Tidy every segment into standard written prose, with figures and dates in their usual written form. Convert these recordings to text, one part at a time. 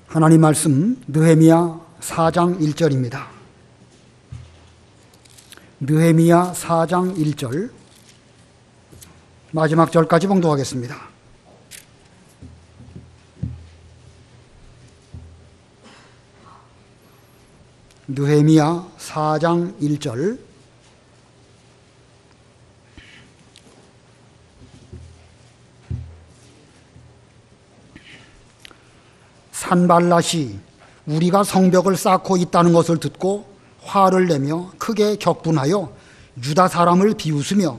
하나님 말씀 느헤미야 4장 1절입니다. 느헤미야 4장 1절 마지막 절까지 봉독하겠습니다. 느헤미야 4장 1절 산발랏이 우리가 성벽을 쌓고 있다는 것을 듣고 화를 내며 크게 격분하여 유다 사람을 비웃으며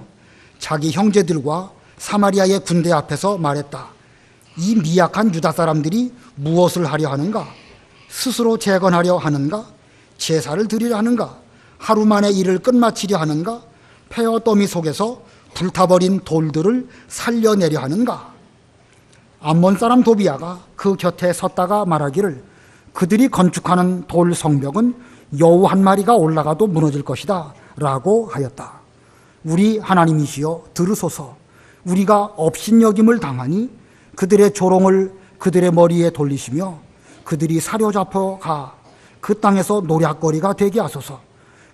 자기 형제들과 사마리아의 군대 앞에서 말했다. 이 미약한 유다 사람들이 무엇을 하려 하는가? 스스로 재건하려 하는가? 제사를 드리려 하는가? 하루 만에 일을 끝마치려 하는가? 폐허 더미 속에서 불타버린 돌들을 살려내려 하는가? 암몬 사람 도비야가 그 곁에 섰다가 말하기를 그들이 건축하는 돌 성벽은 여우 한 마리가 올라가도 무너질 것이다 라고 하였다. 우리 하나님이시여 들으소서. 우리가 업신여김을 당하니 그들의 조롱을 그들의 머리에 돌리시며 그들이 사로잡혀 가 그 땅에서 노략거리가 되게 하소서.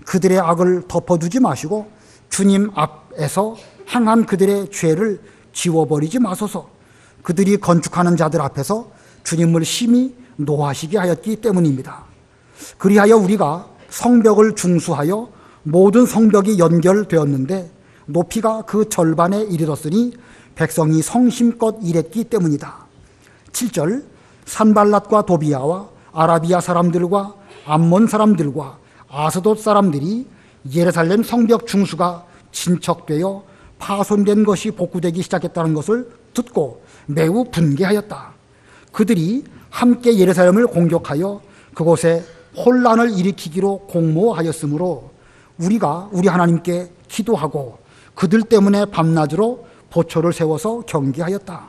그들의 악을 덮어두지 마시고 주님 앞에서 행한 그들의 죄를 지워버리지 마소서. 그들이 건축하는 자들 앞에서 주님을 심히 노하시게 하였기 때문입니다. 그리하여 우리가 성벽을 중수하여 모든 성벽이 연결되었는데 높이가 그 절반에 이르렀으니 백성이 성심껏 일했기 때문이다. 7절 산발랏과 도비야와 아라비아 사람들과 암몬 사람들과 아스돗 사람들이 예루살렘 성벽 중수가 진척되어 파손된 것이 복구되기 시작했다는 것을 듣고 매우 분개하였다. 그들이 함께 예루살렘을 공격하여 그곳에 혼란을 일으키기로 공모하였으므로 우리가 우리 하나님께 기도하고 그들 때문에 밤낮으로 보초를 세워서 경계하였다.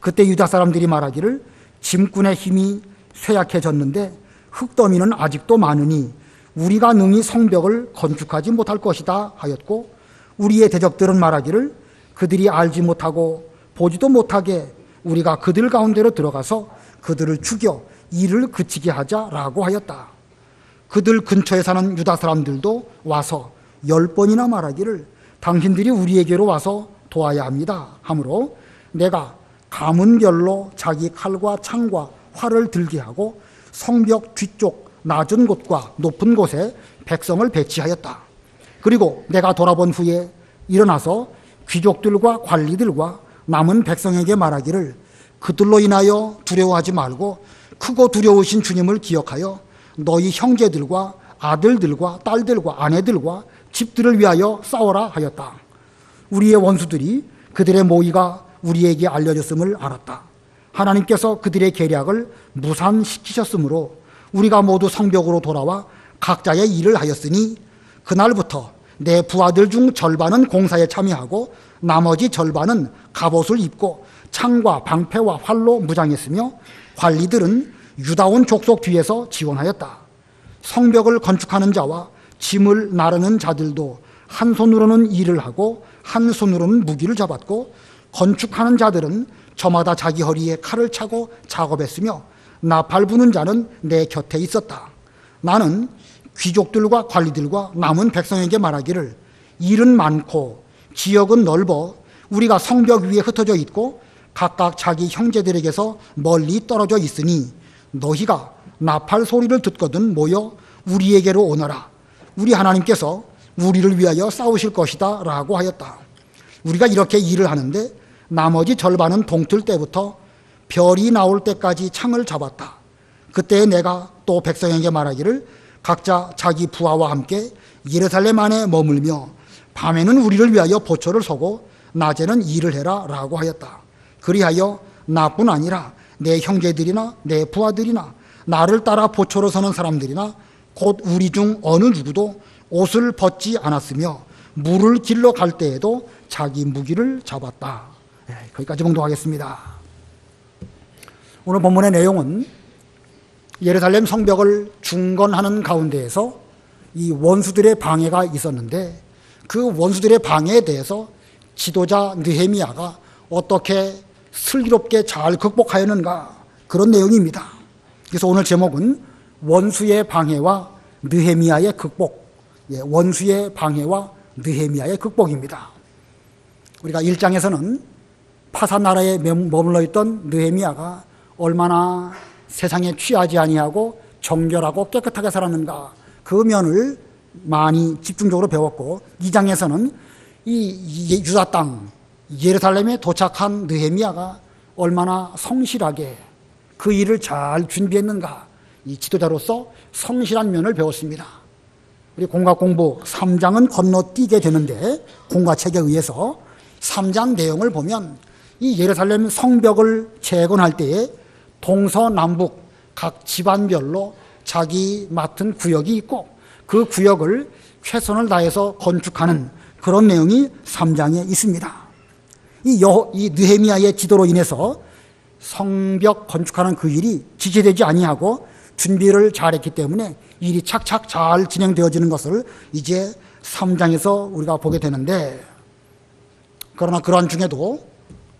그때 유다 사람들이 말하기를 짐꾼의 힘이 쇠약해졌는데 흙더미는 아직도 많으니 우리가 능히 성벽을 건축하지 못할 것이다 하였고, 우리의 대적들은 말하기를 그들이 알지 못하고 보지도 못하게 우리가 그들 가운데로 들어가서 그들을 죽여 일을 그치게 하자라고 하였다. 그들 근처에 사는 유다 사람들도 와서 10번이나 말하기를 당신들이 우리에게로 와서 도와야 합니다 하므로 내가 가문별로 자기 칼과 창과 활을 들게 하고 성벽 뒤쪽 낮은 곳과 높은 곳에 백성을 배치하였다. 그리고 내가 돌아본 후에 일어나서 귀족들과 관리들과 남은 백성에게 말하기를 그들로 인하여 두려워하지 말고 크고 두려우신 주님을 기억하여 너희 형제들과 아들들과 딸들과 아내들과 집들을 위하여 싸워라 하였다. 우리의 원수들이 그들의 모의가 우리에게 알려졌음을 알았다. 하나님께서 그들의 계략을 무산시키셨으므로 우리가 모두 성벽으로 돌아와 각자의 일을 하였으니 그날부터 내 부하들 중 절반은 공사에 참여하고 나머지 절반은 갑옷을 입고 창과 방패와 활로 무장했으며 관리들은 유다온 족속 뒤에서 지원하였다. 성벽을 건축하는 자와 짐을 나르는 자들도 한 손으로는 일을 하고 한 손으로는 무기를 잡았고, 건축하는 자들은 저마다 자기 허리에 칼을 차고 작업했으며 나팔 부는 자는 내 곁에 있었다. 나는 귀족들과 관리들과 남은 백성에게 말하기를 일은 많고 지역은 넓어 우리가 성벽 위에 흩어져 있고 각각 자기 형제들에게서 멀리 떨어져 있으니 너희가 나팔 소리를 듣거든 모여 우리에게로 오너라. 우리 하나님께서 우리를 위하여 싸우실 것이다 라고 하였다. 우리가 이렇게 일을 하는데 나머지 절반은 동틀 때부터 별이 나올 때까지 창을 잡았다. 그때 내가 또 백성에게 말하기를 각자 자기 부하와 함께 예루살렘 안에 머물며 밤에는 우리를 위하여 보초를 서고 낮에는 일을 해라 라고 하였다. 그리하여 나뿐 아니라 내 형제들이나 내 부하들이나 나를 따라 보초로 서는 사람들이나 곧 우리 중 어느 누구도 옷을 벗지 않았으며 물을 길러 갈 때에도 자기 무기를 잡았다. 거기까지 봉독하겠습니다. 오늘 본문의 내용은 예루살렘 성벽을 중건하는 가운데에서 이 원수들의 방해가 있었는데 그 원수들의 방해에 대해서 지도자 느헤미야가 어떻게 슬기롭게 잘 극복하였는가, 그런 내용입니다. 그래서 오늘 제목은 원수의 방해와 느헤미야의 극복. 원수의 방해와 느헤미야의 극복입니다. 우리가 1장에서는 파사 나라에 머물러 있던 느헤미야가 얼마나 세상에 취하지 아니하고 정결하고 깨끗하게 살았는가, 그 면을 많이 집중적으로 배웠고, 2장에서는 이 유다 땅 예루살렘에 도착한 느헤미야가 얼마나 성실하게 그 일을 잘 준비했는가, 이 지도자로서 성실한 면을 배웠습니다. 우리 공과 공부 3장은 건너뛰게 되는데, 공과책에 의해서 3장 내용을 보면 이 예루살렘 성벽을 재건할 때에 동서남북 각 집안별로 자기 맡은 구역이 있고, 그 구역을 최선을 다해서 건축하는 그런 내용이 3장에 있습니다. 이 느헤미야의 지도로 인해서 성벽 건축하는 그 일이 지체되지 아니하고 준비를 잘했기 때문에 일이 착착 잘 진행되어지는 것을 이제 3장에서 우리가 보게 되는데, 그러나 그러한 중에도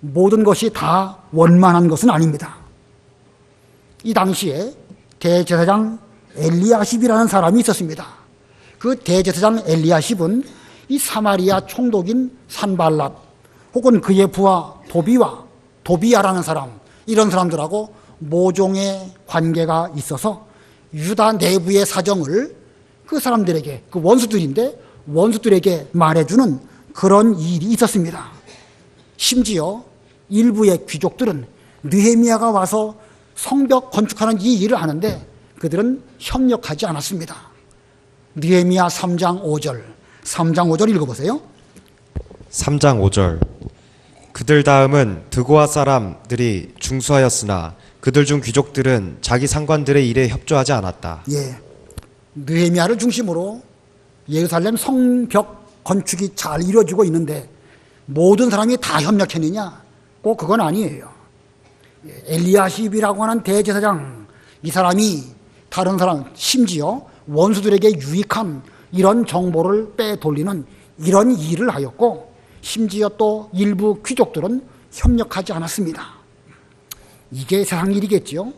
모든 것이 다 원만한 것은 아닙니다. 이 당시에 대제사장 엘리야십이라는 사람이 있었습니다. 그 대제사장 엘리야십은 이 사마리아 총독인 산발랏 혹은 그의 부하 도비야라는 사람, 이런 사람들하고 모종의 관계가 있어서 유다 내부의 사정을 그 사람들에게, 그 원수들인데 원수들에게 말해주는 그런 일이 있었습니다. 심지어 일부의 귀족들은 느헤미야가 와서 성벽 건축하는 이 일을 하는데 그들은 협력하지 않았습니다. 느헤미야 3장 5절, 3장 5절 읽어보세요. 3장 5절. 그들 다음은 드고아 사람들이 중수하였으나 그들 중 귀족들은 자기 상관들의 일에 협조하지 않았다. 예, 느헤미야를 중심으로 예루살렘 성벽 건축이 잘 이루어지고 있는데 모든 사람이 다 협력했느냐? 꼭 그건 아니에요. 엘리야십이라고 하는 대제사장, 이 사람이 다른 사람, 심지어 원수들에게 유익한 이런 정보를 빼돌리는 이런 일을 하였고, 심지어 또 일부 귀족들은 협력하지 않았습니다. 이게 세상 일이겠지요.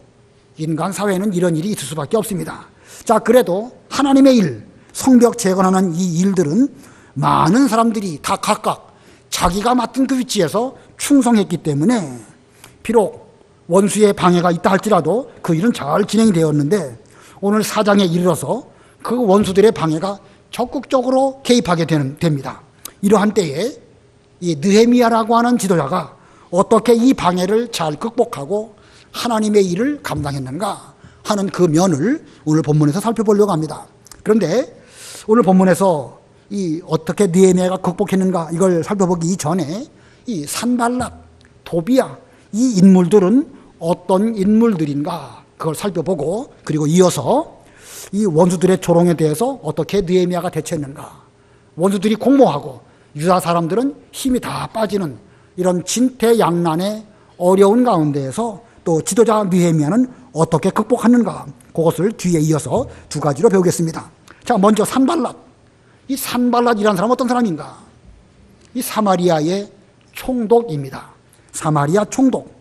인간 사회는 이런 일이 있을 수밖에 없습니다. 자, 그래도 하나님의 일, 성벽 재건하는 이 일들은 많은 사람들이 다 각각 자기가 맡은 그 위치에서 충성했기 때문에 비록 원수의 방해가 있다 할지라도 그 일은 잘 진행이 되었는데, 오늘 4장에 이르러서 그 원수들의 방해가 적극적으로 개입하게 됩니다. 이러한 때에 이 느헤미야라고 하는 지도자가 어떻게 이 방해를 잘 극복하고 하나님의 일을 감당했는가 하는 그 면을 오늘 본문에서 살펴보려고 합니다. 그런데 오늘 본문에서 이 어떻게 느헤미야가 극복했는가 이걸 살펴보기 이전에 이 산발랏, 도비야, 이 인물들은 어떤 인물들인가 그걸 살펴보고, 그리고 이어서 이 원수들의 조롱에 대해서 어떻게 느헤미야가 대처했는가. 원수들이 공모하고 유다 사람들은 힘이 다 빠지는 이런 진퇴양난의 어려운 가운데에서 또 지도자 느헤미야는 어떻게 극복하는가, 그것을 뒤에 이어서 두 가지로 배우겠습니다. 자, 먼저 산발랏. 이 산발랏이라는 사람은 어떤 사람인가? 이 사마리아의 총독입니다. 사마리아 총독.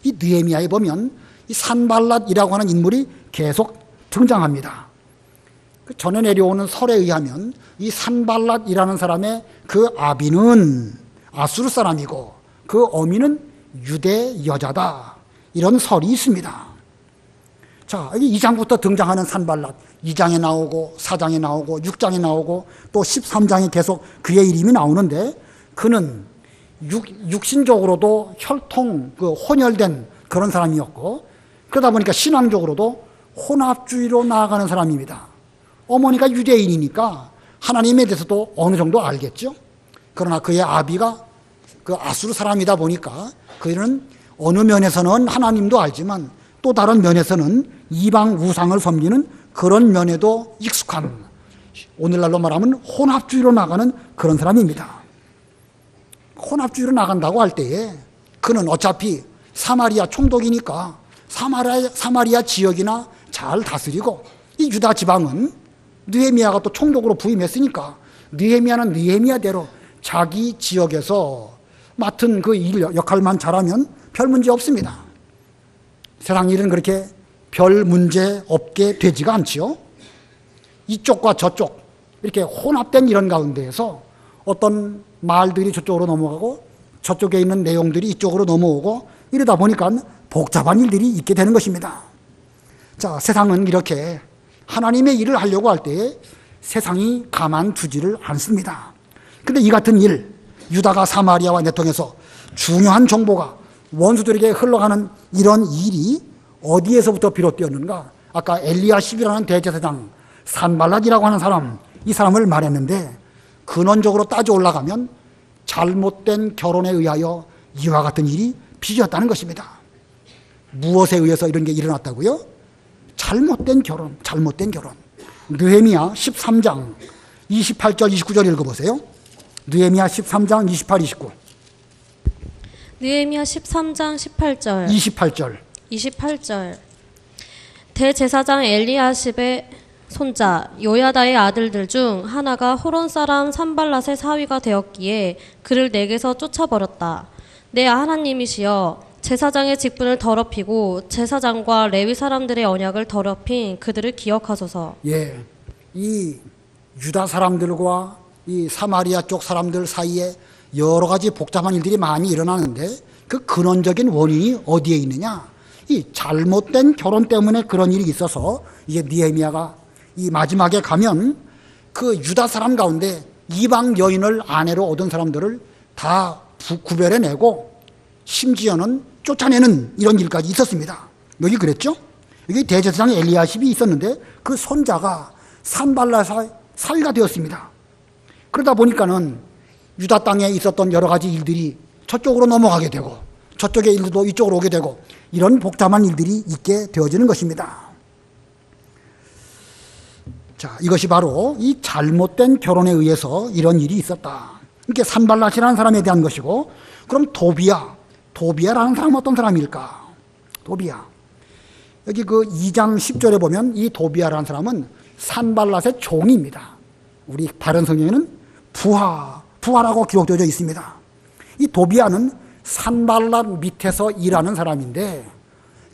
이 느헤미야에 보면 이 산발랏이라고 하는 인물이 계속 등장합니다. 그 전에 내려오는 설에 의하면 이 산발랏이라는 사람의 그 아비는 아수르 사람이고 그 어미는 유대 여자다, 이런 설이 있습니다. 자, 2장부터 등장하는 산발랏, 2장에 나오고 4장에 나오고 6장에 나오고 또 13장에 계속 그의 이름이 나오는데, 그는 육신적으로도 혈통, 혼혈된 그런 사람이었고, 그러다 보니까 신앙적으로도 혼합주의로 나아가는 사람입니다. 어머니가 유대인이니까 하나님에 대해서도 어느 정도 알겠죠. 그러나 그의 아비가 그 아수르 사람이다 보니까 그는 어느 면에서는 하나님도 알지만 또 다른 면에서는 이방 우상을 섬기는 그런 면에도 익숙한, 오늘날로 말하면 혼합주의로 나가는 그런 사람입니다. 혼합주의로 나간다고 할 때에 그는 어차피 사마리아 총독이니까 사마리아 지역이나 잘 다스리고, 이 유다 지방은 느헤미야가 또 총독으로 부임했으니까 느헤미야는 느헤미야대로 자기 지역에서 맡은 그 일 역할만 잘하면 별 문제 없습니다. 세상 일은 그렇게 별 문제 없게 되지가 않지요. 이쪽과 저쪽 이렇게 혼합된 이런 가운데에서 어떤 말들이 저쪽으로 넘어가고 저쪽에 있는 내용들이 이쪽으로 넘어오고 이러다 보니까 복잡한 일들이 있게 되는 것입니다. 자, 세상은 이렇게 하나님의 일을 하려고 할 때 세상이 가만두지를 않습니다. 그런데 이 같은 일, 유다가 사마리아와 내통해서 중요한 정보가 원수들에게 흘러가는 이런 일이 어디에서부터 비롯되었는가? 아까 엘리야십이라는 대제사장 산발락이라고 하는 사람, 이 사람을 말했는데 근원적으로 따져 올라가면 잘못된 결혼에 의하여 이와 같은 일이 빚어졌다는 것입니다. 무엇에 의해서 이런 게 일어났다고요? 잘못된 결혼, 잘못된 결혼. 느헤미야 13장 28절 29절 읽어보세요. 느헤미야 13장 28, 29. 느헤미야 13장 18절 28절. 대제사장 엘리야십의 손자 요야다의 아들들 중 하나가 호론 사람 산발랏의 사위가 되었기에 그를 내게서 쫓아버렸다. 내 하나님이시여, 제사장의 직분을 더럽히고 제사장과 레위 사람들의 언약을 더럽힌 그들을 기억하소서. 예, 이 유다 사람들과 이 사마리아 쪽 사람들 사이에 여러 가지 복잡한 일들이 많이 일어나는데 그 근원적인 원인이 어디에 있느냐? 이 잘못된 결혼 때문에 그런 일이 있어서 이제 느헤미야가 이 마지막에 가면 그 유다 사람 가운데 이방 여인을 아내로 얻은 사람들을 다 구별해내고 심지어는 쫓아내는 이런 일까지 있었습니다. 여기 그랬죠? 여기 대제사장 엘리야십이 있었는데 그 손자가 산발랏의 사위가 되었습니다. 그러다 보니까는 유다 땅에 있었던 여러 가지 일들이 저쪽으로 넘어가게 되고 저쪽의 일도 이쪽으로 오게 되고 이런 복잡한 일들이 있게 되어지는 것입니다. 자, 이것이 바로 이 잘못된 결혼에 의해서 이런 일이 있었다. 이게 산발랏이라는 사람에 대한 것이고, 그럼 도비야라는 사람은 어떤 사람일까? 도비야. 여기 그 2장 10절에 보면 이 도비야라는 사람은 산발랏의 종입니다. 우리 다른 성경에는 부하라고 기록되어 있습니다. 이 도비야는 산발랏 밑에서 일하는 사람인데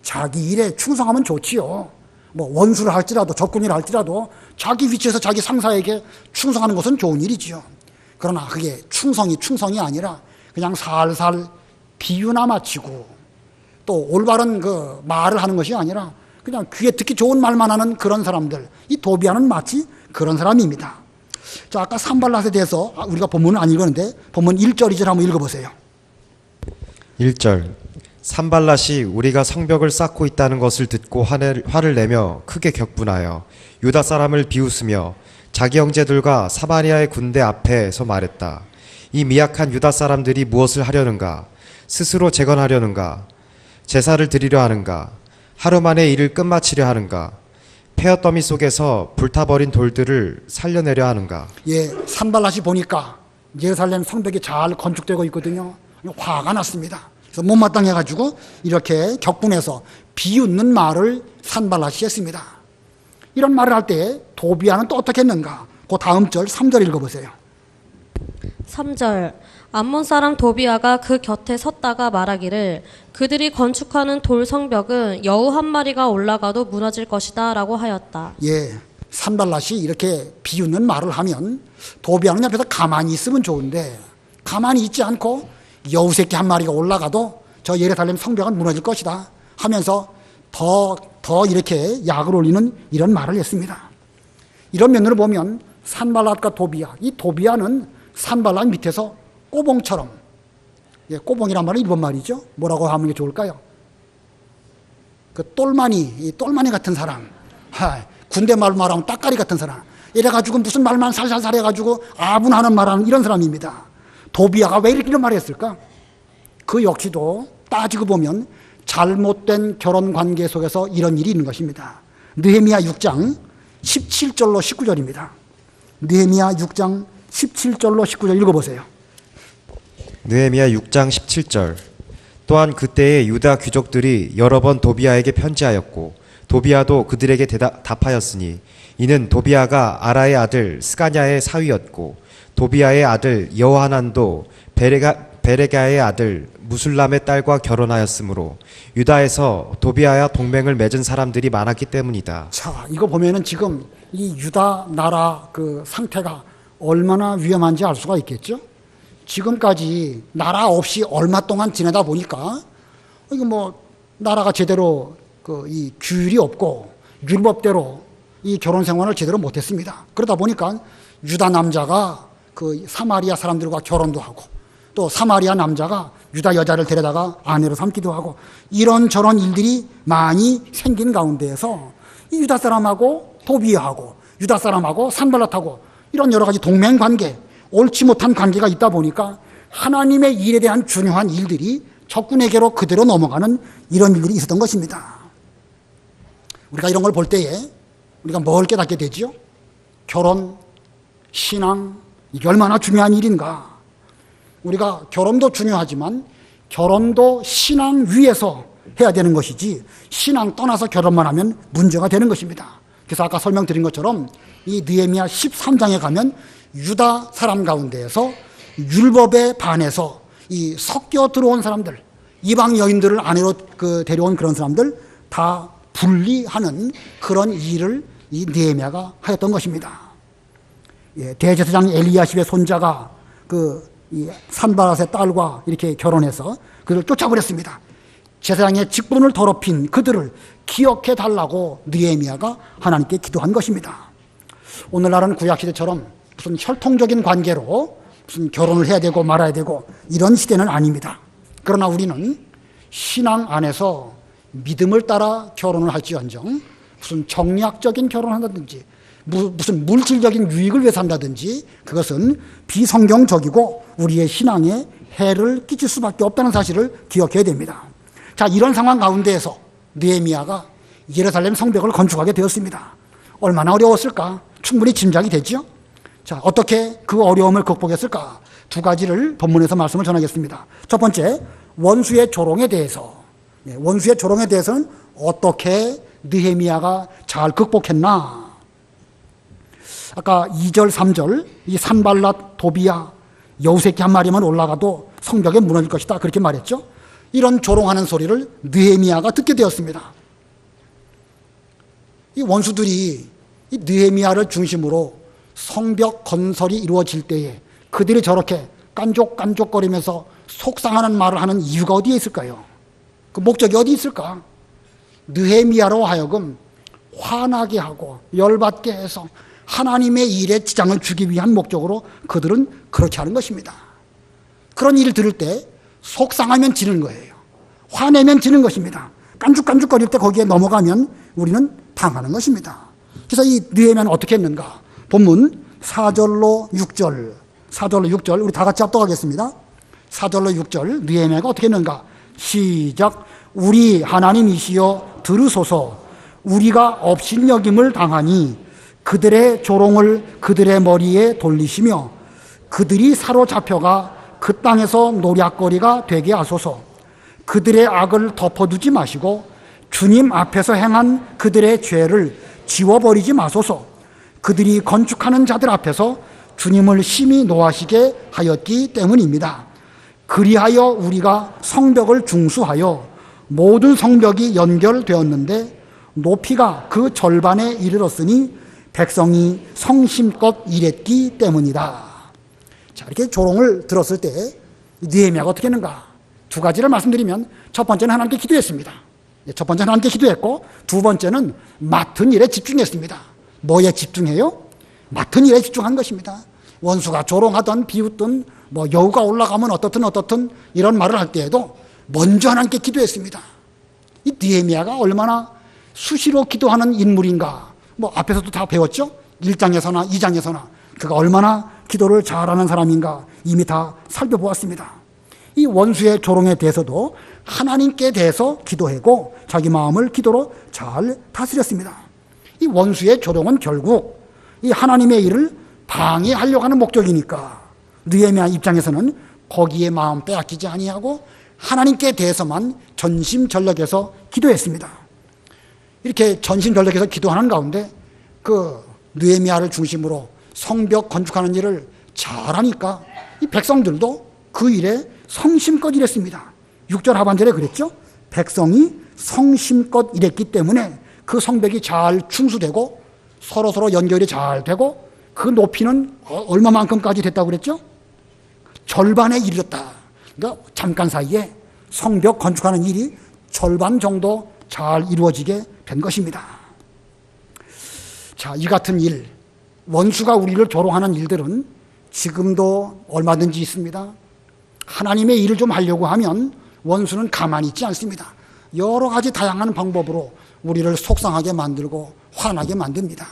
자기 일에 충성하면 좋지요. 뭐 원수를 할지라도 적군이라 할지라도 자기 위치에서 자기 상사에게 충성하는 것은 좋은 일이지요. 그러나 그게 충성이 아니라 그냥 살살 비유나 마치고 또 올바른 그 말을 하는 것이 아니라 그냥 귀에 듣기 좋은 말만 하는 그런 사람들, 이 도비야는 마치 그런 사람입니다. 자, 아까 산발랏에 대해서 우리가 본문은 안 읽었는데 본문 1절 2절 한번 읽어보세요. 1절. 산발랏이 우리가 성벽을 쌓고 있다는 것을 듣고 화를 내며 크게 격분하여 유다 사람을 비웃으며 자기 형제들과 사마리아의 군대 앞에서 말했다. 이 미약한 유다 사람들이 무엇을 하려는가? 스스로 재건하려는가? 제사를 드리려 하는가? 하루 만에 일을 끝마치려 하는가? 폐허더미 속에서 불타버린 돌들을 살려내려 하는가? 예, 산발랏이 보니까 예루살렘 성벽이 잘 건축되고 있거든요. 화가 났습니다. 그래서 못마땅해가지고 이렇게 격분해서 비웃는 말을 산발랏이 했습니다. 이런 말을 할 때 도비야는 또 어떻게 했는가? 그 다음 절 3절 읽어보세요. 3절. 암몬 사람 도비야가 그 곁에 섰다가 말하기를 그들이 건축하는 돌 성벽은 여우 한 마리가 올라가도 무너질 것이다 라고 하였다. 예, 산발랏이 이렇게 비웃는 말을 하면 도비야는 옆에서 가만히 있으면 좋은데 가만히 있지 않고 여우 새끼 한 마리가 올라가도 저 예루살렘 성벽은 무너질 것이다 하면서 더 이렇게 약을 올리는 이런 말을 했습니다. 이런 면으로 보면 산발랏과 도비야, 이 도비야는 산발랏 밑에서 꼬봉처럼, 예, 꼬봉이란 말은 일본 말이죠. 뭐라고 하면 게 좋을까요? 그 똘마니 같은 사람, 군대 말 말하면 따까리 같은 사람, 이래가지고 무슨 말만 살살살 해가지고 아분하는 말하는 이런 사람입니다. 도비야가 왜 이렇게 이런 말을 했을까? 그 역시도 따지고 보면 잘못된 결혼 관계 속에서 이런 일이 있는 것입니다. 느헤미야 6장 17절로 19절입니다. 느헤미야 6장 17절로 19절 읽어보세요. 느헤미야 6장 17절. 또한 그때의 유다 귀족들이 여러 번 도비야에게 편지하였고 도비야도 그들에게 답하였으니 이는 도비야가 아라의 아들 스가냐의 사위였고 도비야의 아들 여호하난도 베레가의 아들 무술람의 딸과 결혼하였으므로 유다에서 도비아와 동맹을 맺은 사람들이 많았기 때문이다. 자, 이거 보면은 지금 이 유다 나라 그 상태가 얼마나 위험한지 알 수가 있겠죠? 지금까지 나라 없이 얼마 동안 지내다 보니까 이거 뭐 나라가 제대로 그 이 규율이 없고 율법대로 이 결혼 생활을 제대로 못했습니다. 그러다 보니까 유다 남자가 그 사마리아 사람들과 결혼도 하고 또 사마리아 남자가 유다 여자를 데려다가 아내로 삼기도 하고 이런저런 일들이 많이 생긴 가운데에서 이 유다 사람하고 도비아하고 유다 사람하고 산발랏하고 이런 여러 가지 동맹 관계, 옳지 못한 관계가 있다 보니까 하나님의 일에 대한 중요한 일들이 적군에게로 그대로 넘어가는 이런 일들이 있었던 것입니다. 우리가 이런 걸 볼 때에 우리가 뭘 깨닫게 되지요? 결혼, 신앙, 이게 얼마나 중요한 일인가. 우리가 결혼도 중요하지만 결혼도 신앙 위에서 해야 되는 것이지 신앙 떠나서 결혼만 하면 문제가 되는 것입니다. 그래서 아까 설명드린 것처럼 이 느헤미야 13장에 가면 유다 사람 가운데에서 율법에 반해서 이 섞여 들어온 사람들, 이방 여인들을 아내로 데려온 그런 사람들 다 분리하는 그런 일을 이 느헤미야가 하였던 것입니다. 예, 대제사장 엘리야십의 손자가 이 산바랏의 딸과 이렇게 결혼해서 그를 쫓아버렸습니다. 제사장의 직분을 더럽힌 그들을 기억해 달라고 느헤미야가 하나님께 기도한 것입니다. 오늘날은 구약시대처럼 무슨 혈통적인 관계로 무슨 결혼을 해야 되고 말아야 되고 이런 시대는 아닙니다. 그러나 우리는 신앙 안에서 믿음을 따라 결혼을 할지언정 무슨 정략적인 결혼을 한다든지 무슨 물질적인 유익을 위해서 한다든지 그것은 비성경적이고 우리의 신앙에 해를 끼칠 수밖에 없다는 사실을 기억해야 됩니다. 자, 이런 상황 가운데에서 느헤미야가 예루살렘 성벽을 건축하게 되었습니다. 얼마나 어려웠을까? 충분히 짐작이 되죠? 자, 어떻게 그 어려움을 극복했을까? 두 가지를 본문에서 말씀을 전하겠습니다. 첫 번째, 원수의 조롱에 대해서. 원수의 조롱에 대해서는 어떻게 느헤미야가 잘 극복했나? 아까 2절, 3절, 이 산발랏, 도비야, 여우새끼 한 마리만 올라가도 성벽에 무너질 것이다. 그렇게 말했죠. 이런 조롱하는 소리를 느헤미야가 듣게 되었습니다. 이 원수들이 이 느헤미야를 중심으로 성벽 건설이 이루어질 때에 그들이 저렇게 깐족깐족거리면서 속상하는 말을 하는 이유가 어디에 있을까요? 그 목적이 어디 있을까? 느헤미야로 하여금 화나게 하고 열받게 해서 하나님의 일에 지장을 주기 위한 목적으로 그들은 그렇게 하는 것입니다. 그런 일을 들을 때 속상하면 지는 거예요. 화내면 지는 것입니다. 깐죽깐죽거릴 때 거기에 넘어가면 우리는 당하는 것입니다. 그래서 이 느헤미야는 어떻게 했는가? 본문 4절로 6절, 4절로 6절 우리 다 같이 합독하겠습니다. 4절로 6절 느헤미야가 어떻게 했는가? 시작. 우리 하나님이시여 들으소서. 우리가 업신여김을 당하니 그들의 조롱을 그들의 머리에 돌리시며 그들이 사로잡혀가 그 땅에서 노략거리가 되게 하소서. 그들의 악을 덮어두지 마시고 주님 앞에서 행한 그들의 죄를 지워버리지 마소서. 그들이 건축하는 자들 앞에서 주님을 심히 노하시게 하였기 때문입니다. 그리하여 우리가 성벽을 중수하여 모든 성벽이 연결되었는데 높이가 그 절반에 이르렀으니 백성이 성심껏 일했기 때문이다. 자, 이렇게 조롱을 들었을 때 느헤미야가 어떻게 했는가? 두 가지를 말씀드리면 첫 번째는 하나님께 기도했습니다. 첫 번째는 하나님께 기도했고 두 번째는 맡은 일에 집중했습니다. 뭐에 집중해요? 맡은 일에 집중한 것입니다. 원수가 조롱하던 비웃던 뭐 여우가 올라가면 어떻든 이런 말을 할 때에도 먼저 하나님께 기도했습니다. 이 느헤미야가 얼마나 수시로 기도하는 인물인가? 뭐 앞에서도 다 배웠죠? 1장에서나 2장에서나 그가 얼마나 기도를 잘하는 사람인가 이미 다 살펴보았습니다. 이 원수의 조롱에 대해서도 하나님께 대해서 기도하고 자기 마음을 기도로 잘 다스렸습니다. 이 원수의 조롱은 결국 이 하나님의 일을 방해하려고 하는 목적이니까 느헤미야 입장에서는 거기에 마음 빼앗기지 아니하고 하나님께 대해서만 전심전력해서 기도했습니다. 이렇게 전심전력해서 기도하는 가운데 그 느헤미야를 중심으로 성벽 건축하는 일을 잘하니까 이 백성들도 그 일에 성심껏 일했습니다. 6절 하반절에 그랬죠. 백성이 성심껏 일했기 때문에 그 성벽이 잘 충수되고 서로서로 연결이 잘 되고 그 높이는 얼마만큼까지 됐다고 그랬죠? 절반에 이르렀다. 그러니까 잠깐 사이에 성벽 건축하는 일이 절반 정도 잘 이루어지게 된 것입니다. 자, 이 같은 일, 원수가 우리를 조롱하는 일들은 지금도 얼마든지 있습니다. 하나님의 일을 좀 하려고 하면 원수는 가만히 있지 않습니다. 여러 가지 다양한 방법으로 우리를 속상하게 만들고 화나게 만듭니다.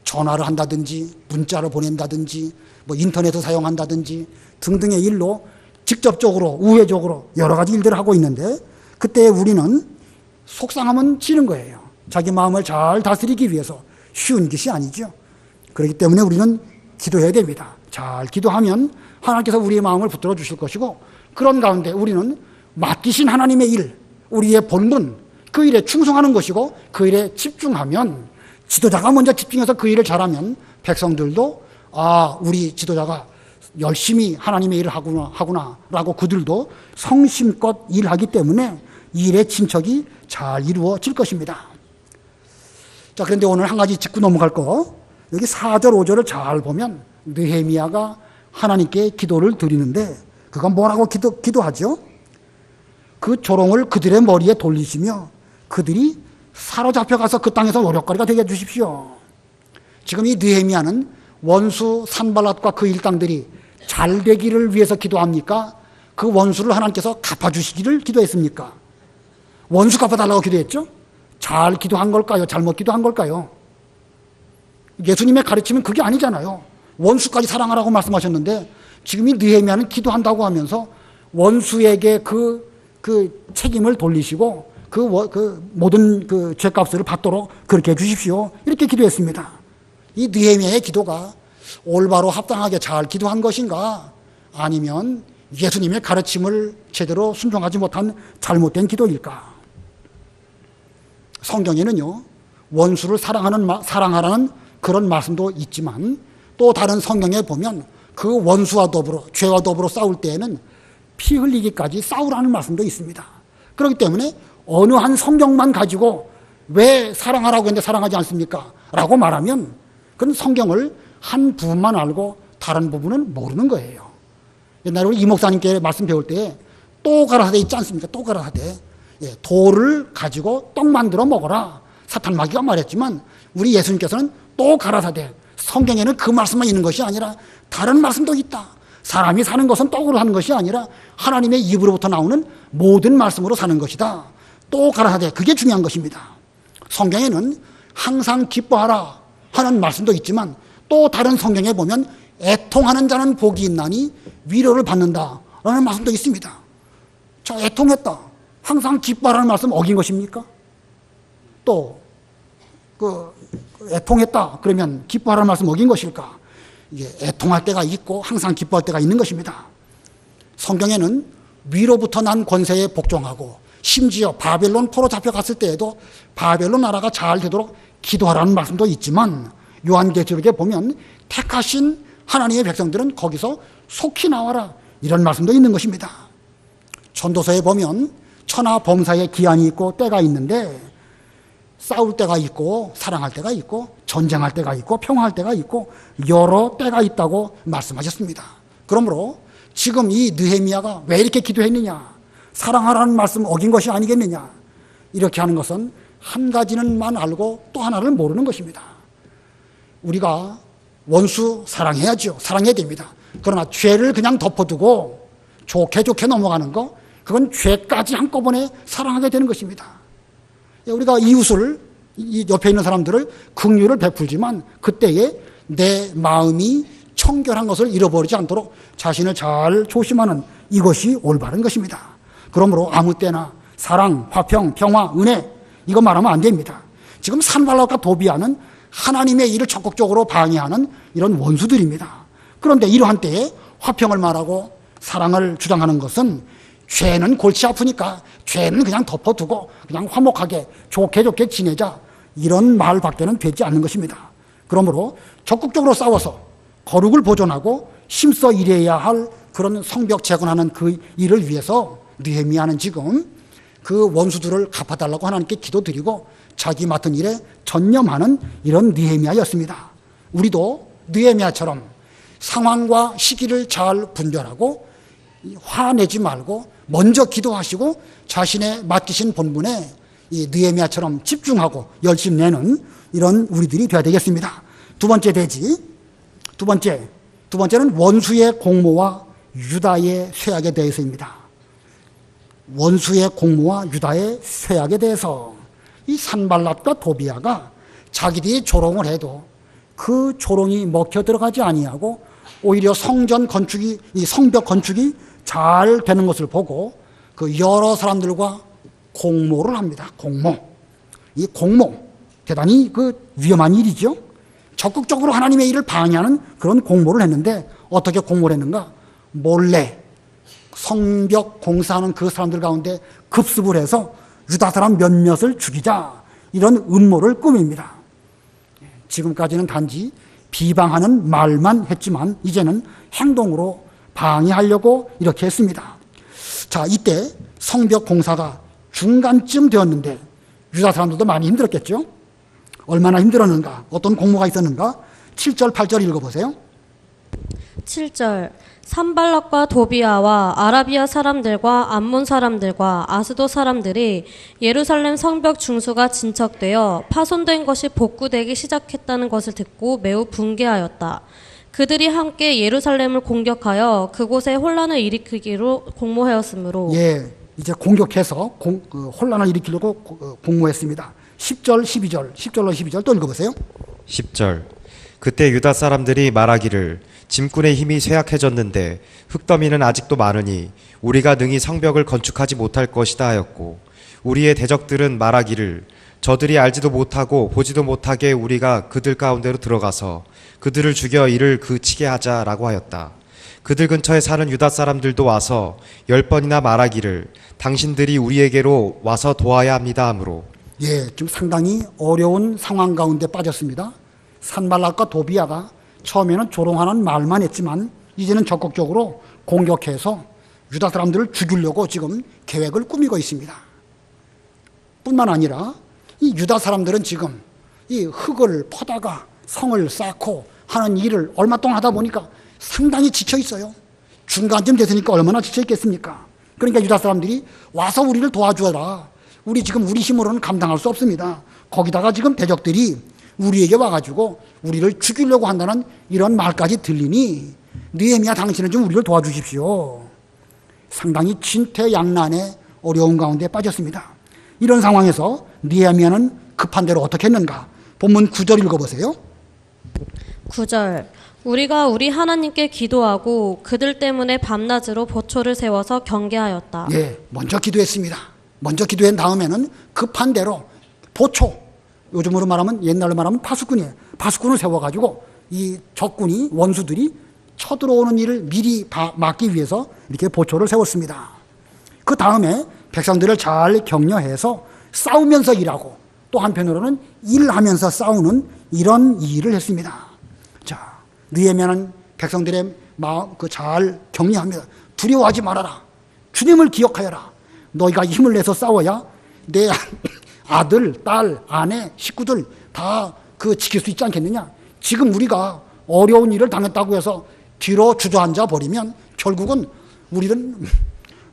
전화를 한다든지 문자를 보낸다든지 뭐 인터넷을 사용한다든지 등등의 일로 직접적으로 우회적으로 여러 가지 일들을 하고 있는데 그때 우리는 속상하면 지는 거예요. 자기 마음을 잘 다스리기 위해서 쉬운 것이 아니죠. 그렇기 때문에 우리는 기도해야 됩니다. 잘 기도하면 하나님께서 우리의 마음을 붙들어 주실 것이고 그런 가운데 우리는 맡기신 하나님의 일, 우리의 본분, 그 일에 충성하는 것이고 그 일에 집중하면 지도자가 먼저 집중해서 그 일을 잘하면 백성들도 우리 지도자가 열심히 하나님의 일을 하구나 라고 그들도 성심껏 일하기 때문에 이 일의 친척이 잘 이루어질 것입니다. 자, 그런데 오늘 한 가지 짚고 넘어갈 거, 여기 4절 5절을 잘 보면 느헤미야가 하나님께 기도를 드리는데 그건 뭐라고 기도하죠? 그 조롱을 그들의 머리에 돌리시며 그들이 사로잡혀 가서 그 땅에서 노력거리가 되게 해주십시오. 지금 이 느헤미야는 원수 산발랏과 그 일당들이 잘 되기를 위해서 기도합니까? 그 원수를 하나님께서 갚아주시기를 기도했습니까? 원수 갚아달라고 기도했죠? 잘 기도한 걸까요? 잘못 기도한 걸까요? 예수님의 가르침은 그게 아니잖아요. 원수까지 사랑하라고 말씀하셨는데 지금 이 느헤미야는 기도한다고 하면서 원수에게 그 책임을 돌리시고 그 모든 그 죄값을 받도록 그렇게 해주십시오. 이렇게 기도했습니다. 이 느헤미야의 기도가 올바로 합당하게 잘 기도한 것인가? 아니면 예수님의 가르침을 제대로 순종하지 못한 잘못된 기도일까? 성경에는요, 원수를 사랑하라는 그런 말씀도 있지만 또 다른 성경에 보면 그 원수와 더불어, 죄와 더불어 싸울 때에는 피 흘리기까지 싸우라는 말씀도 있습니다. 그렇기 때문에 어느 한 성경만 가지고 왜 사랑하라고 했는데 사랑하지 않습니까? 라고 말하면 그건 성경을 한 부분만 알고 다른 부분은 모르는 거예요. 옛날에 우리 이 목사님께 말씀 배울 때 또 가라사대 있지 않습니까? 또 가라사대. 돌을 가지고 떡 만들어 먹어라. 사탄 마귀가 말했지만 우리 예수님께서는 또 가라사대. 성경에는 그 말씀만 있는 것이 아니라 다른 말씀도 있다. 사람이 사는 것은 떡으로 사는 것이 아니라 하나님의 입으로부터 나오는 모든 말씀으로 사는 것이다. 또 가라사대. 그게 중요한 것입니다. 성경에는 항상 기뻐하라 하는 말씀도 있지만 또 다른 성경에 보면 애통하는 자는 복이 있나니 위로를 받는다 라는 말씀도 있습니다. 자, 애통했다. 항상 기뻐하라는 말씀 어긴 것입니까? 또 애통했다 그러면 기뻐하라는 말씀 어긴 것일까? 이게 애통할 때가 있고 항상 기뻐할 때가 있는 것입니다. 성경에는 위로부터 난 권세에 복종하고 심지어 바벨론 포로 잡혀갔을 때에도 바벨론 나라가 잘 되도록 기도하라는 말씀도 있지만 요한계시록에 보면 택하신 하나님의 백성들은 거기서 속히 나와라 이런 말씀도 있는 것입니다. 전도서에 보면 천하 범사의 기한이 있고 때가 있는데 싸울 때가 있고 사랑할 때가 있고 전쟁할 때가 있고 평화할 때가 있고 여러 때가 있다고 말씀하셨습니다. 그러므로 지금 이 느헤미야가 왜 이렇게 기도했느냐? 사랑하라는 말씀 어긴 것이 아니겠느냐? 이렇게 하는 것은 한 가지는만 알고 또 하나를 모르는 것입니다. 우리가 원수 사랑해야죠. 사랑해야 됩니다. 그러나 죄를 그냥 덮어두고 좋게 넘어가는 거, 그건 죄까지 한꺼번에 사랑하게 되는 것입니다. 우리가 이웃을, 이 옆에 있는 사람들을 긍휼을 베풀지만 그때에 내 마음이 청결한 것을 잃어버리지 않도록 자신을 잘 조심하는 이것이 올바른 것입니다. 그러므로 아무 때나 사랑, 화평, 평화, 은혜 이거 말하면 안 됩니다. 지금 산발락과 도비아는 하나님의 일을 적극적으로 방해하는 이런 원수들입니다. 그런데 이러한 때에 화평을 말하고 사랑을 주장하는 것은 죄는 골치 아프니까 죄는 그냥 덮어두고 그냥 화목하게 좋게 지내자 이런 말밖에는 되지 않는 것입니다. 그러므로 적극적으로 싸워서 거룩을 보존하고 힘써 일해야 할 그런 성벽 재건하는 그 일을 위해서 느헤미야는 지금 그 원수들을 갚아달라고 하나님께 기도드리고 자기 맡은 일에 전념하는 이런 느헤미야였습니다. 우리도 느헤미야처럼 상황과 시기를 잘 분별하고 화내지 말고 먼저 기도하시고 자신의 맡기신 본분에 이 느헤미야처럼 집중하고 열심 내는 이런 우리들이 되어야 되겠습니다. 두 번째 대지. 두 번째는 원수의 공모와 유다의 쇠약에 대해서입니다. 원수의 공모와 유다의 쇠약에 대해서 이 산발랏과 도비아가 자기들이 조롱을 해도 그 조롱이 먹혀 들어가지 아니하고 오히려 성전 건축이, 이 성벽 건축이 잘 되는 것을 보고 그 여러 사람들과 공모를 합니다. 공모. 이 공모, 대단히 그 위험한 일이죠. 적극적으로 하나님의 일을 방해하는 그런 공모를 했는데 어떻게 공모를 했는가? 몰래 성벽 공사하는 그 사람들 가운데 급습을 해서 유다 사람 몇몇을 죽이자, 이런 음모를 꾸밉니다. 지금까지는 단지 비방하는 말만 했지만 이제는 행동으로 방해하려고 이렇게 했습니다. 자, 이때 성벽 공사가 중간쯤 되었는데 유다 사람들도 많이 힘들었겠죠? 얼마나 힘들었는가? 어떤 공모가 있었는가? 7절, 8절 읽어보세요. 7절 산발락과 도비아와 아라비아 사람들과 암몬 사람들과 아스도 사람들이 예루살렘 성벽 중수가 진척되어 파손된 것이 복구되기 시작했다는 것을 듣고 매우 분개하였다. 그들이 함께 예루살렘을 공격하여 그곳에 혼란을 일으키기로 공모하였으므로. 예, 이제 공격해서 혼란을 일으키려고 공모했습니다. 10절, 12절, 10절로 12절 또 읽어보세요. 10절. 그때 유다 사람들이 말하기를 짐꾼의 힘이 쇠약해졌는데 흙더미는 아직도 많으니 우리가 능히 성벽을 건축하지 못할 것이다 하였고, 우리의 대적들은 말하기를 저들이 알지도 못하고 보지도 못하게 우리가 그들 가운데로 들어가서 그들을 죽여 이를 그치게 하자라고 하였다. 그들 근처에 사는 유다 사람들도 와서 10번이나 말하기를 당신들이 우리에게로 와서 도와야 합니다 하므로. 예, 지금 상당히 어려운 상황 가운데 빠졌습니다. 산발락과 도비아가 처음에는 조롱하는 말만 했지만 이제는 적극적으로 공격해서 유다 사람들을 죽이려고 지금 계획을 꾸미고 있습니다. 뿐만 아니라 이 유다 사람들은 지금 이 흙을 퍼다가 성을 쌓고 하는 일을 얼마 동안 하다 보니까 상당히 지쳐 있어요. 중간쯤 됐으니까 얼마나 지쳐 있겠습니까? 그러니까 유다 사람들이 와서 우리를 도와주어라. 우리 지금 우리 힘으로는 감당할 수 없습니다. 거기다가 지금 대적들이 우리에게 와가지고 우리를 죽이려고 한다는 이런 말까지 들리니 느헤미야 당신은 좀 우리를 도와주십시오. 상당히 진퇴양난의 어려운 가운데 빠졌습니다. 이런 상황에서 느헤미야는 급한 대로 어떻게 했는가? 본문 9절 읽어보세요. 9절 우리가 우리 하나님께 기도하고 그들 때문에 밤낮으로 보초를 세워서 경계하였다. 예, 먼저 기도했습니다. 먼저 기도한 다음에는 급한 대로 보초, 요즘으로 말하면 옛날로 말하면 파수꾼이에요. 파수꾼을 세워가지고 이 적군이 원수들이 쳐들어오는 일을 미리 막기 위해서 이렇게 보초를 세웠습니다. 그 다음에 백성들을 잘 격려해서 싸우면서 일하고 또 한편으로는 일하면서 싸우는 이런 일을 했습니다. 자, 느헤미야는 백성들의 마음 잘 격려합니다. 두려워하지 말아라. 주님을 기억하여라. 너희가 힘을 내서 싸워야 내 아들, 딸, 아내, 식구들 다 지킬 수 있지 않겠느냐. 지금 우리가 어려운 일을 당했다고 해서 뒤로 주저앉아 버리면 결국은 우리는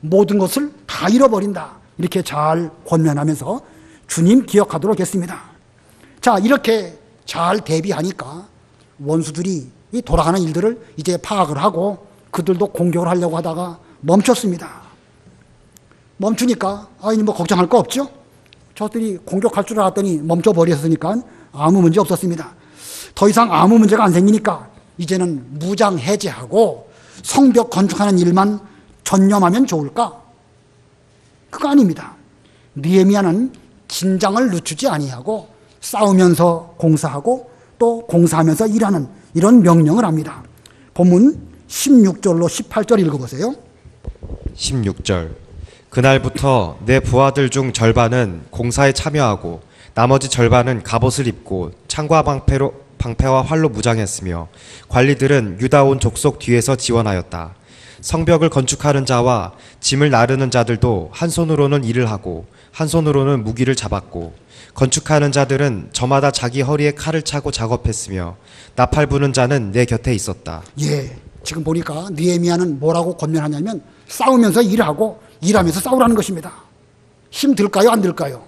모든 것을 다 잃어버린다. 이렇게 잘 권면하면서 주님 기억하도록 했습니다. 자, 이렇게 잘 대비하니까 원수들이 이 돌아가는 일들을 이제 파악을 하고 그들도 공격을 하려고 하다가 멈췄습니다. 멈추니까 이നി 뭐 걱정할 거 없죠? 저들이 공격할 줄 알았더니 멈춰버렸으니까 아무 문제 없었습니다. 더 이상 아무 문제가 안 생기니까 이제는 무장 해제하고 성벽 건축하는 일만 전념하면 좋을까? 그거 아닙니다. 느헤미야는 긴장을 늦추지 아니하고 싸우면서 공사하고 또 공사하면서 일하는 이런 명령을 합니다. 본문 16절로 18절 읽어보세요. 16절. 그날부터 내 부하들 중 절반은 공사에 참여하고 나머지 절반은 갑옷을 입고 창과 방패와 활로 무장했으며 관리들은 유다 온 족속 뒤에서 지원하였다. 성벽을 건축하는 자와 짐을 나르는 자들도 한 손으로는 일을 하고 한 손으로는 무기를 잡았고 건축하는 자들은 저마다 자기 허리에 칼을 차고 작업했으며 나팔 부는 자는 내 곁에 있었다. 예, 지금 보니까 느헤미야는 뭐라고 권면하냐면 싸우면서 일하고 일하면서 싸우라는 것입니다. 힘들까요? 안 들까요?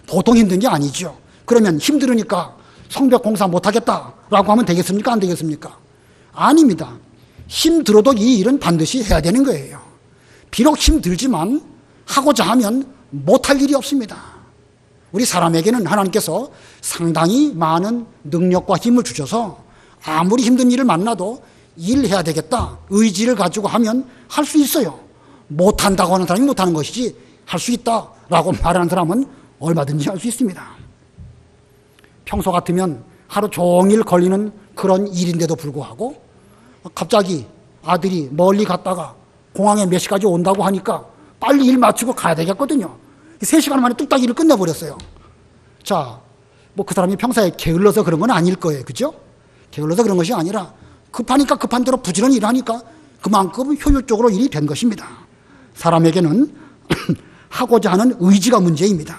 보통 힘든 게 아니죠. 그러면 힘들으니까 성벽 공사 못하겠다라고 하면 되겠습니까? 안 되겠습니까? 아닙니다. 힘들어도 이 일은 반드시 해야 되는 거예요. 비록 힘들지만 하고자 하면 못할 일이 없습니다. 우리 사람에게는 하나님께서 상당히 많은 능력과 힘을 주셔서 아무리 힘든 일을 만나도 일해야 되겠다 의지를 가지고 하면 할 수 있어요. 못한다고 하는 사람이 못하는 것이지 할 수 있다라고 말하는 사람은 얼마든지 할 수 있습니다. 평소 같으면 하루 종일 걸리는 그런 일인데도 불구하고 갑자기 아들이 멀리 갔다가 공항에 몇 시까지 온다고 하니까 빨리 일 마치고 가야 되겠거든요. 3시간 만에 뚝딱 일을 끝내버렸어요. 자, 뭐 그 사람이 평소에 게을러서 그런 건 아닐 거예요. 그죠? 게을러서 그런 것이 아니라 급하니까 급한 대로 부지런히 일하니까 그만큼 효율적으로 일이 된 것입니다. 사람에게는 하고자 하는 의지가 문제입니다.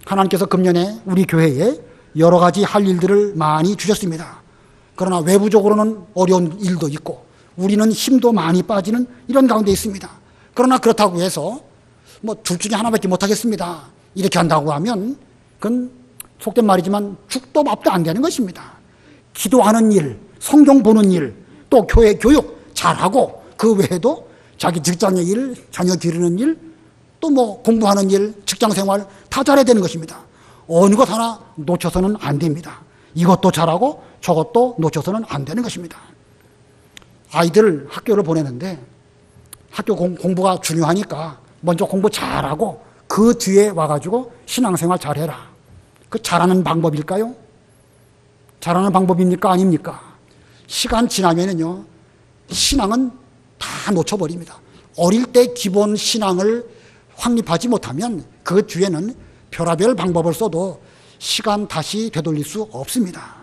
하나님께서 금년에 우리 교회에 여러 가지 할 일들을 많이 주셨습니다. 그러나 외부적으로는 어려운 일도 있고 우리는 힘도 많이 빠지는 이런 가운데 있습니다. 그러나 그렇다고 해서 뭐 둘 중에 하나밖에 못하겠습니다. 이렇게 한다고 하면 그건 속된 말이지만 죽도 밥도 안 되는 것입니다. 기도하는 일, 성경 보는 일, 또 교회 교육 잘하고 그 외에도 자기 직장의 일, 자녀 기르는 일, 또 뭐 공부하는 일, 직장 생활 다 잘해야 되는 것입니다. 어느 것 하나 놓쳐서는 안 됩니다. 이것도 잘하고 저것도 놓쳐서는 안 되는 것입니다. 아이들 학교를 보내는데 학교 공부가 중요하니까 먼저 공부 잘하고 그 뒤에 와가지고 신앙생활 잘해라. 그 잘하는 방법일까요? 잘하는 방법입니까? 아닙니까? 시간 지나면은요, 신앙은 다 놓쳐버립니다. 어릴 때 기본 신앙을 확립하지 못하면 그 뒤에는 별의별 방법을 써도 시간 다시 되돌릴 수 없습니다.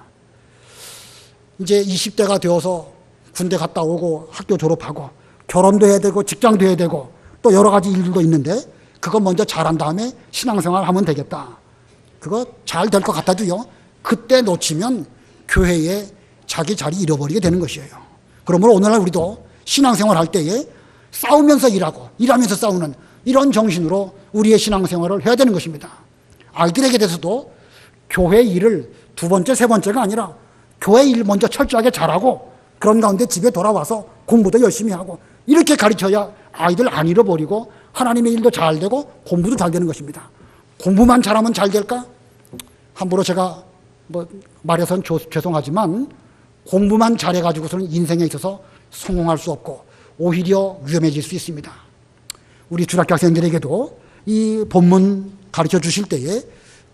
이제 20대가 되어서 군대 갔다 오고 학교 졸업하고 결혼도 해야 되고 직장도 해야 되고 또 여러 가지 일들도 있는데 그거 먼저 잘한 다음에 신앙생활 하면 되겠다. 그거 잘 될 것 같아도요. 그때 놓치면 교회에 자기 자리 잃어버리게 되는 것이에요. 그러므로 오늘날 우리도 신앙생활 할 때에 싸우면서 일하고 일하면서 싸우는 이런 정신으로 우리의 신앙생활을 해야 되는 것입니다. 아이들에게 대해서도 교회 일을 두 번째, 세 번째가 아니라 교회 일 먼저 철저하게 잘하고 그런 가운데 집에 돌아와서 공부도 열심히 하고 이렇게 가르쳐야 아이들 안 잃어버리고 하나님의 일도 잘 되고 공부도 잘 되는 것입니다. 공부만 잘하면 잘 될까? 함부로 제가 뭐 말해서는 죄송하지만 공부만 잘해가지고서는 인생에 있어서 성공할 수 없고 오히려 위험해질 수 있습니다. 우리 주일학교 학생들에게도 이 본문 가르쳐 주실 때에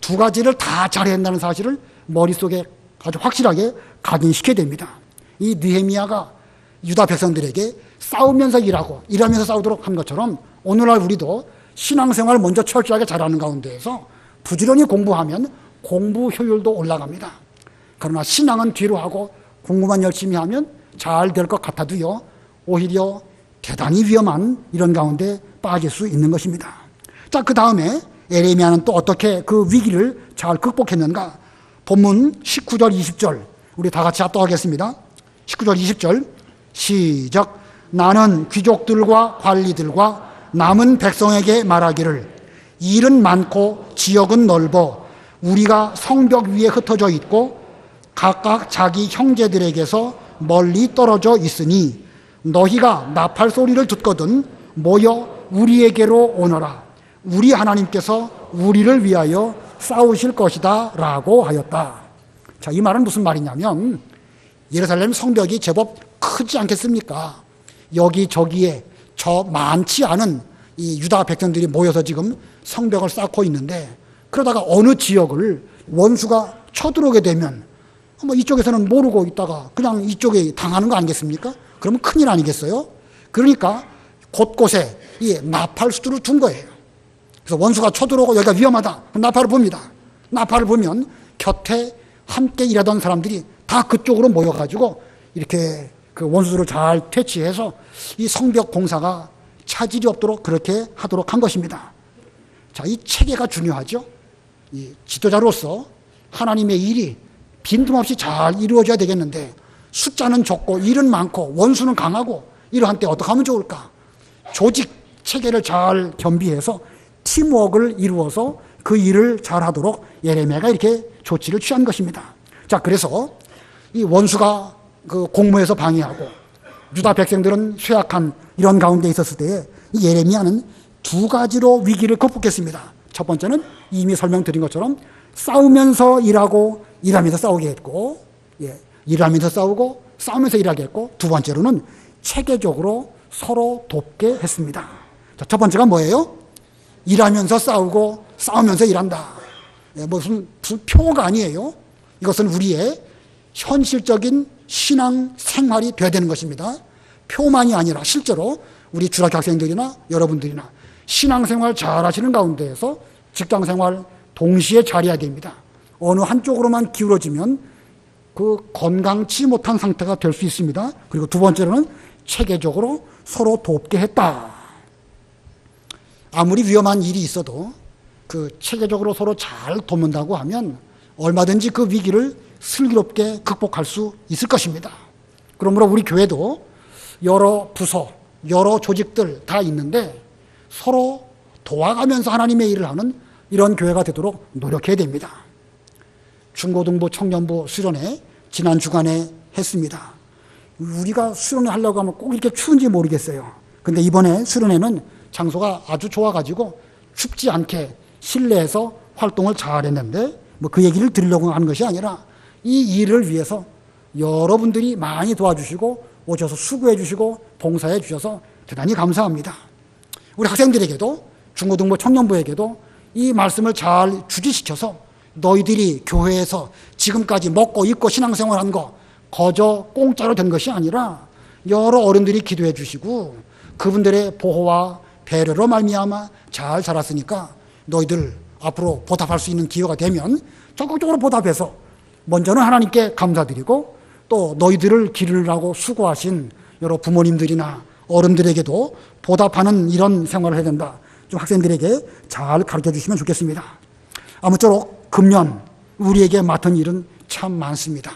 두 가지를 다 잘해야 한다는 사실을 머릿속에 아주 확실하게 각인시켜야 됩니다. 이 느헤미야가 유다 백성들에게 싸우면서 일하고 일하면서 싸우도록 한 것처럼 오늘날 우리도 신앙생활을 먼저 철저하게 잘하는 가운데에서 부지런히 공부하면 공부 효율도 올라갑니다. 그러나 신앙은 뒤로 하고 공부만 열심히 하면 잘 될 것 같아도요, 오히려 대단히 위험한 이런 가운데 빠질 수 있는 것입니다. 자, 그 다음에 에레미야는 또 어떻게 그 위기를 잘 극복했는가? 본문 19절, 20절 우리 다 같이 합독하겠습니다. 19절, 20절 시작. 나는 귀족들과 관리들과 남은 백성에게 말하기를 일은 많고 지역은 넓어 우리가 성벽 위에 흩어져 있고 각각 자기 형제들에게서 멀리 떨어져 있으니 너희가 나팔 소리를 듣거든 모여 우리에게로 오너라. 우리 하나님께서 우리를 위하여 싸우실 것이다 라고 하였다. 자, 이 말은 무슨 말이냐면 예루살렘 성벽이 제법 크지 않겠습니까? 여기저기에 저 많지 않은 이 유다 백성들이 모여서 지금 성벽을 쌓고 있는데 그러다가 어느 지역을 원수가 쳐들어오게 되면 뭐 이쪽에서는 모르고 있다가 그냥 이쪽에 당하는 거 아니겠습니까? 그러면 큰일 아니겠어요? 그러니까 곳곳에 이 나팔 수두를 둔 거예요. 그래서 원수가 쳐들어오고 여기가 위험하다. 나팔을 봅니다. 나팔을 보면 곁에 함께 일하던 사람들이 다 그쪽으로 모여가지고 이렇게 그 원수들을 잘 퇴치해서 이 성벽 공사가 차질이 없도록 그렇게 하도록 한 것입니다. 자, 이 체계가 중요하죠. 이 지도자로서 하나님의 일이 빈틈없이 잘 이루어져야 되겠는데 숫자는 적고 일은 많고 원수는 강하고 이러한 때 어떻게 하면 좋을까? 조직 체계를 잘 겸비해서 팀워크를 이루어서 그 일을 잘 하도록 예레미야가 이렇게 조치를 취한 것입니다. 자, 그래서 이 원수가 그 공모해서 방해하고 유다 백성들은 쇠약한 이런 가운데 있었을 때에 이 예레미야는 두 가지로 위기를 극복했습니다. 첫 번째는 이미 설명드린 것처럼 싸우면서 일하고 일하면서 싸우게 했고, 일하면서 싸우고 싸우면서 일하게 했고, 두 번째로는 체계적으로 서로 돕게 했습니다. 자, 첫 번째가 뭐예요? 일하면서 싸우고 싸우면서 일한다. 무슨 표가 아니에요. 이것은 우리의 현실적인 신앙 생활이 되어야 되는 것입니다. 표만이 아니라 실제로 우리 주일학교 학생들이나 여러분들이나 신앙생활 잘 하시는 가운데에서 직장생활 동시에 잘해야 됩니다. 어느 한쪽으로만 기울어지면 그 건강치 못한 상태가 될 수 있습니다. 그리고 두 번째로는 체계적으로 서로 돕게 했다. 아무리 위험한 일이 있어도 그 체계적으로 서로 잘 돕는다고 하면 얼마든지 그 위기를 슬기롭게 극복할 수 있을 것입니다. 그러므로 우리 교회도 여러 부서, 여러 조직들 다 있는데 서로 도와가면서 하나님의 일을 하는 이런 교회가 되도록 노력해야 됩니다. 중고등부 청년부 수련회 지난 주간에 했습니다. 우리가 수련회 하려고 하면 꼭 이렇게 추운지 모르겠어요. 근데 이번에 수련회는 장소가 아주 좋아가지고 춥지 않게 실내에서 활동을 잘 했는데 뭐 그 얘기를 드리려고 하는 것이 아니라 이 일을 위해서 여러분들이 많이 도와주시고 오셔서 수고해 주시고 봉사해 주셔서 대단히 감사합니다. 우리 학생들에게도 중고등부 청년부에게도 이 말씀을 잘 주지시켜서 너희들이 교회에서 지금까지 먹고 입고 신앙생활한 거 거저 공짜로 된 것이 아니라 여러 어른들이 기도해 주시고 그분들의 보호와 배려로 말미암아 잘 자랐으니까 너희들 앞으로 보답할 수 있는 기회가 되면 적극적으로 보답해서 먼저는 하나님께 감사드리고 또 너희들을 기르라고 수고하신 여러 부모님들이나 어른들에게도 보답하는 이런 생활을 해야 된다. 좀 학생들에게 잘 가르쳐 주시면 좋겠습니다. 아무쪼록 금년 우리에게 맡은 일은 참 많습니다.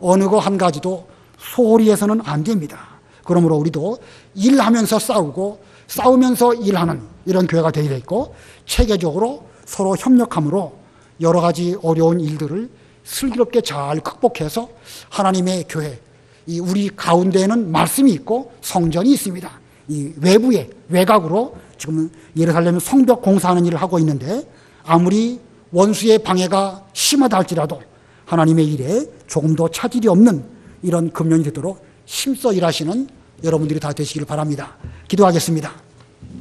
어느 거 한 가지도 소홀히 해서는 안 됩니다. 그러므로 우리도 일하면서 싸우고 싸우면서 일하는 이런 교회가 되어야 되겠고 체계적으로 서로 협력함으로 여러 가지 어려운 일들을 슬기롭게 잘 극복해서 하나님의 교회, 이 우리 가운데에는 말씀이 있고 성전이 있습니다. 이 외부에 외곽으로 지금 예루살렘 성벽 공사하는 일을 하고 있는데 아무리 원수의 방해가 심하다 할지라도 하나님의 일에 조금도 차질이 없는 이런 금년이 되도록 힘써 일하시는 여러분들이 다 되시기를 바랍니다. 기도하겠습니다.